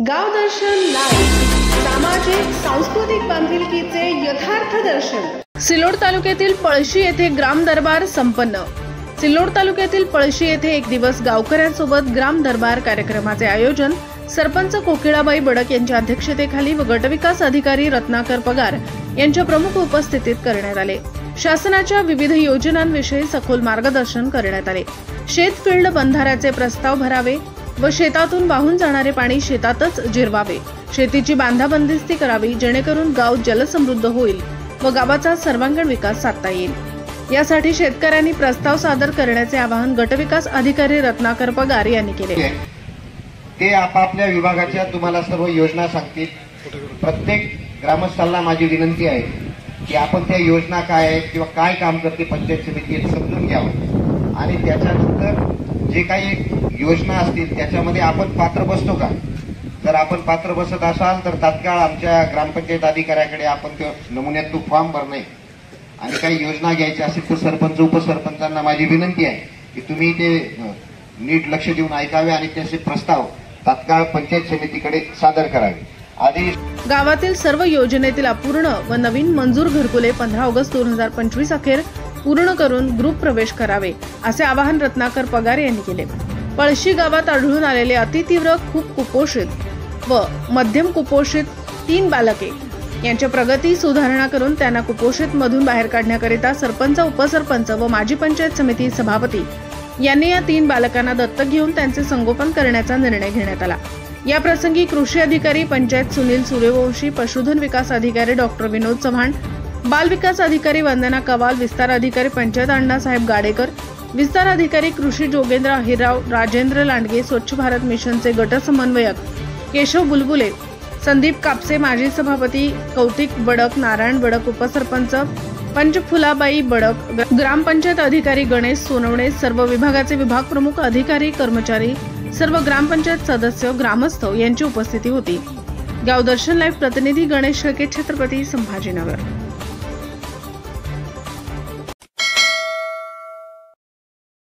गाव दर्शन लाईव्ह, सामाजिक सांस्कृतिक बांधिलकीचे यथार्थ दर्शन। सिल्लोड तालुक्यातील पळशी येथे ग्राम दरबार संपन्न। सिल्लोड तालुक्यातील पळशी येथे एक दिवस गावकऱ्यांसोबत ग्राम दरबार कार्यक्रमाचे आयोजन सरपंच कोकिळाबाई बडक यांच्या अध्यक्षतेखाली व गटविकास अधिकारी रत्नाकर पगार यांच्या प्रमुख उपस्थितीत करण्यात आले। शासनाच्या विविध योजनांविषयी सखोल मार्गदर्शन करण्यात आले। शेतफील्ड बंधाऱ्याचे प्रस्ताव भरावे व शेतातून वाहून जाणारे पाणी शेतातच जिरवावे, शेतीची बांधाबंदिस्ती करावी जेणेकरून गाव जलसमृद्ध होईल व गावाचा सर्वांगीण विकास साधता येईल। यासाठी शेतकऱ्यांनी प्रस्ताव सादर करण्याचे आवाहन गटविकास अधिकारी रत्नाकर पगार यांनी केले। ते आपापल्या विभागाच्या तुम्हाला सर्व योजना सांगतील। प्रत्येक ग्रामस्थांना माझी विनंती आहे की आपण त्या योजना काय आहेत किंवा काय काम करते पंचायत समिती समजून घ्यावं आणि त्याच्यानंतर जे काही योजना असतील त्याच्यामध्ये आपण पात्र बसतो का। जर आपण पात्र बसत असाल तर तात्काळ आमच्या ग्रामपंचायत अधिकाऱ्याकडे आपण तो नमुन्यात तो फॉर्म भरणे आणि काही योजना घ्यायच्या असेल तर सरपंच उपसरपंचांना माझी विनंती आहे की तुम्ही ते नीट लक्ष देऊन ऐकावे आणि त्याचे प्रस्ताव तात्काळ पंचायत समितीकडे सादर करावे। आधी गावातील सर्व योजनेतील अपूर्ण व नवीन मंजूर घरकुले 15 ऑगस्ट 2025 अखेर पूर्ण करून ग्रुप प्रवेश करावे असे आवाहन रत्नाकर पगार यांनी केले। पळशी गावात आढळून आलेले अतितीव्र खूप कुपोषित व मध्यम कुपोषित 3 बालके यांच्या प्रगती सुधारणा करून त्यांना कुपोषित मधून बाहेर काढण्याकरिता सरपंच उपसरपंच व माजी पंचायत समिती सभापती यांनी या 3 बालकांना दत्तक घेऊन त्यांचे संगोपन करण्याचा निर्णय घेण्यात आला। या प्रसंगी कृषी अधिकारी पंचायत सुनील सूर्यवंशी, पशुधन विकास अधिकारी डॉक्टर विनोद चव्हाण, बाल विकास अधिकारी वंदना कवाल, विस्तार अधिकारी पंचायत अण्णासाहेब गाडेकर, विस्तार अधिकारी कृषी जोगेंद्र अहिरराव, राजेंद्र लांडगे, स्वच्छ भारत मिशनचे गट समन्वयक केशव बुलबुले, संदीप कापसे, माजी सभापती कौतिक बडक, नारायण बडक, उपसरपंच पंचफुलाबाई बडक, ग्रामपंचायत अधिकारी गणेश सोनवणे, सर्व विभागाचे विभाग प्रमुख, अधिकारी, कर्मचारी, सर्व ग्रामपंचायत सदस्य, ग्रामस्थ यांची उपस्थिती होती। गाव दर्शन लाईव्ह प्रतिनिधी गणेश शेळके, छत्रपती संभाजीनगर।